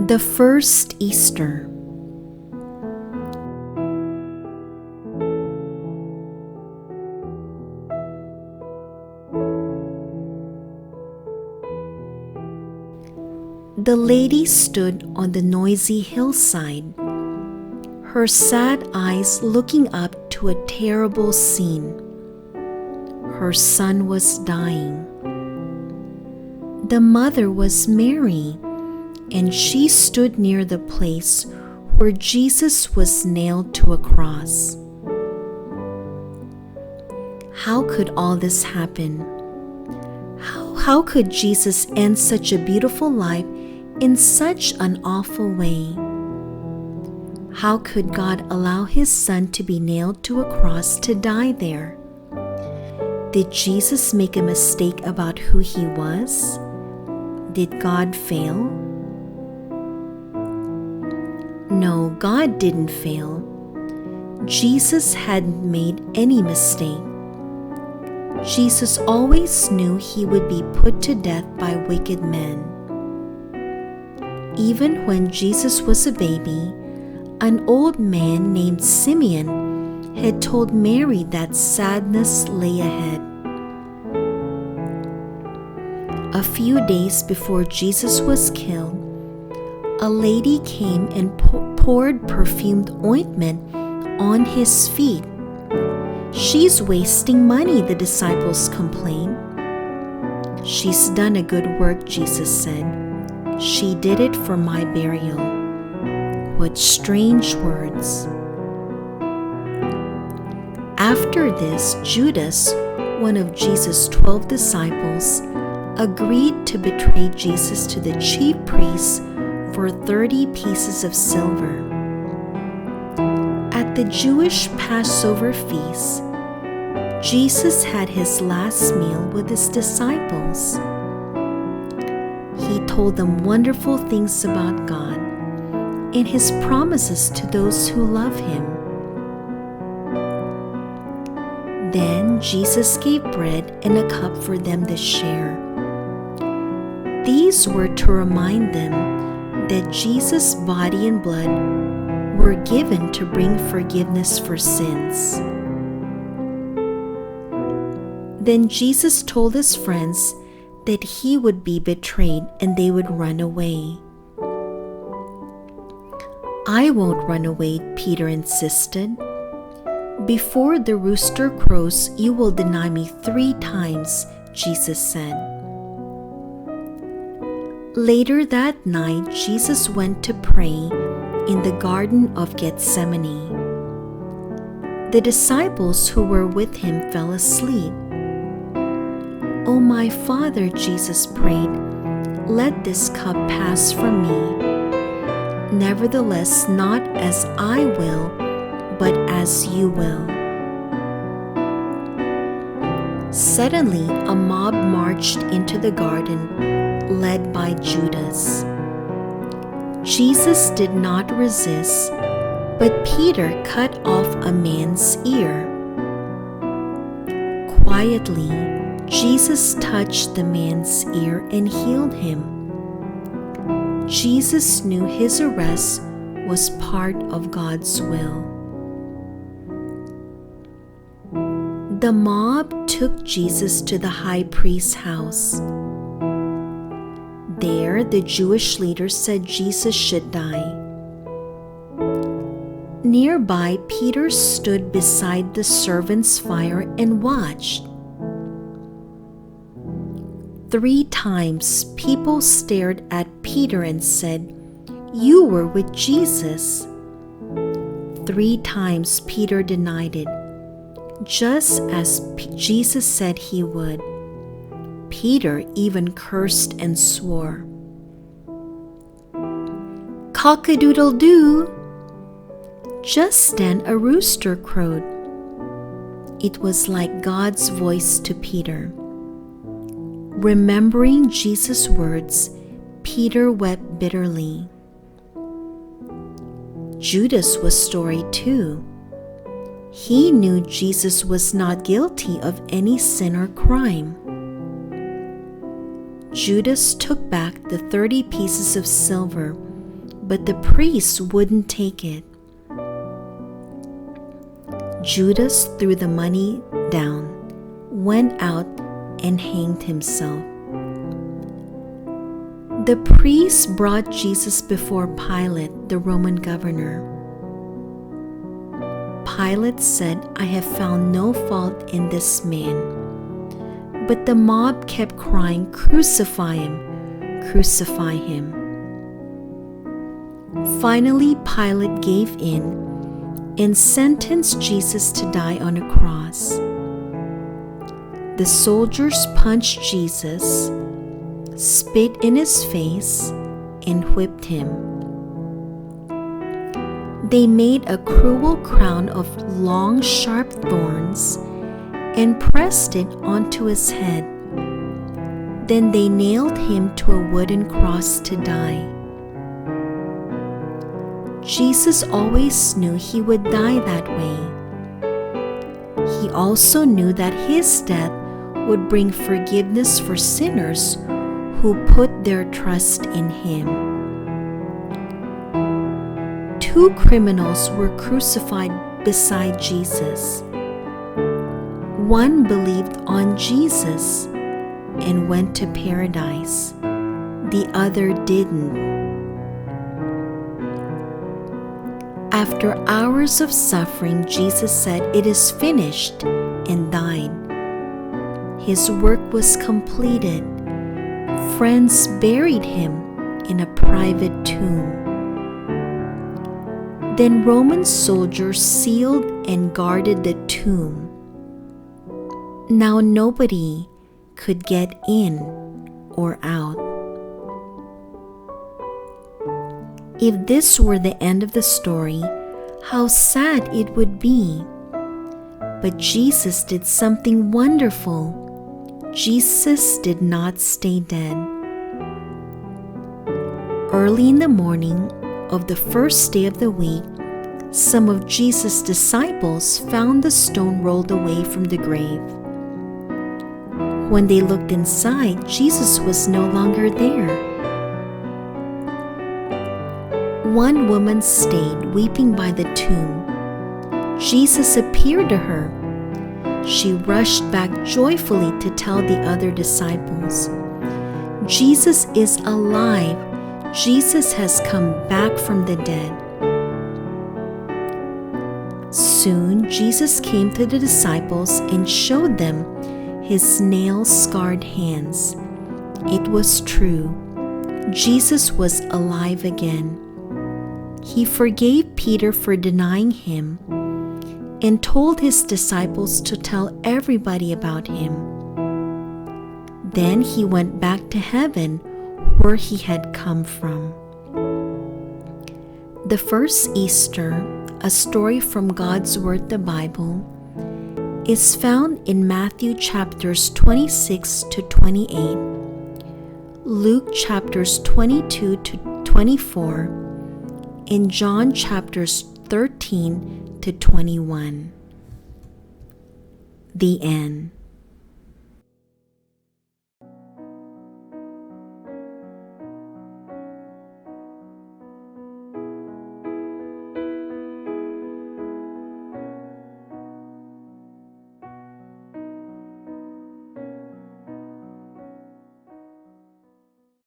The first Easter. The lady stood on the noisy hillside, her sad eyes looking up to a terrible scene. Her son was dying. The mother was Mary, and she stood near the place where Jesus was nailed to a cross. How could all this happen? How could Jesus end such a beautiful life in such an awful way? How could God allow his son to be nailed to a cross to die there? Did Jesus make a mistake about who he was? Did God fail? No, God didn't fail. Jesus hadn't made any mistake. Jesus always knew he would be put to death by wicked men. Even when Jesus was a baby, an old man named Simeon had told Mary that sadness lay ahead. A few days before Jesus was killed, a lady came and poured perfumed ointment on his feet. "She's wasting money," the disciples complained. "She's done a good work," Jesus said. "She did it for my burial." What strange words. After this, Judas, one of Jesus' 12 disciples, agreed to betray Jesus to the chief priests for 30 pieces of silver. At the Jewish Passover feast, Jesus had his last meal with his disciples. He told them wonderful things about God and his promises to those who love him. Then Jesus gave bread and a cup for them to share. These were to remind them that Jesus' body and blood were given to bring forgiveness for sins. Then Jesus told his friends that he would be betrayed and they would run away. "I won't run away," Peter insisted. "Before the rooster crows, you will deny me 3 times, Jesus said. Later that night, Jesus went to pray in the Garden of Gethsemane. The disciples who were with him fell asleep. "Oh, my Father," Jesus prayed, "let this cup pass from me. Nevertheless, not as I will, but as you will." Suddenly, a mob marched into the garden, led by Judas. Jesus did not resist, but Peter cut off a man's ear. Quietly, Jesus touched the man's ear and healed him. Jesus knew his arrest was part of God's will. The mob took Jesus to the high priest's house. There, the Jewish leaders said Jesus should die. Nearby, Peter stood beside the servant's fire and watched. 3 times, people stared at Peter and said, "You were with Jesus." 3 times, Peter denied it, just as Jesus said he would. Peter even cursed and swore. "Cock-a-doodle-doo!" Just then a rooster crowed. It was like God's voice to Peter. Remembering Jesus' words, Peter wept bitterly. Judas was sorry too. He knew Jesus was not guilty of any sin or crime. Judas took back the 30 pieces of silver but the priests wouldn't take it. Judas threw the money down, went out, and hanged himself. The priests brought Jesus before Pilate, the Roman governor. Pilate said, "I have found no fault in this man." But the mob kept crying, "Crucify him! Crucify him!" Finally, Pilate gave in and sentenced Jesus to die on a cross. The soldiers punched Jesus, spit in his face, and whipped him. They made a cruel crown of long, sharp thorns and pressed it onto his head. Then they nailed him to a wooden cross to die. Jesus always knew he would die that way. He also knew that his death would bring forgiveness for sinners who put their trust in him. Two criminals were crucified beside Jesus. One believed on Jesus and went to paradise. The other didn't. After hours of suffering, Jesus said, "It is finished," and died. His work was completed. Friends buried him in a private tomb. Then Roman soldiers sealed and guarded the tomb. Now nobody could get in or out. If this were the end of the story, how sad it would be. But Jesus did something wonderful. Jesus did not stay dead. Early in the morning of the first day of the week, some of Jesus' disciples found the stone rolled away from the grave. When they looked inside, Jesus was no longer there. One woman stayed weeping by the tomb. Jesus appeared to her. She rushed back joyfully to tell the other disciples, "Jesus is alive. Jesus has come back from the dead." Soon Jesus came to the disciples and showed them his nail-scarred hands. It was true. Jesus was alive again. He forgave Peter for denying him and told his disciples to tell everybody about him. Then he went back to heaven where he had come from. The first Easter, a story from God's Word, the Bible, is found in Matthew chapters 26 to 28, Luke chapters 22 to 24, and John chapters 13 to 21. The end.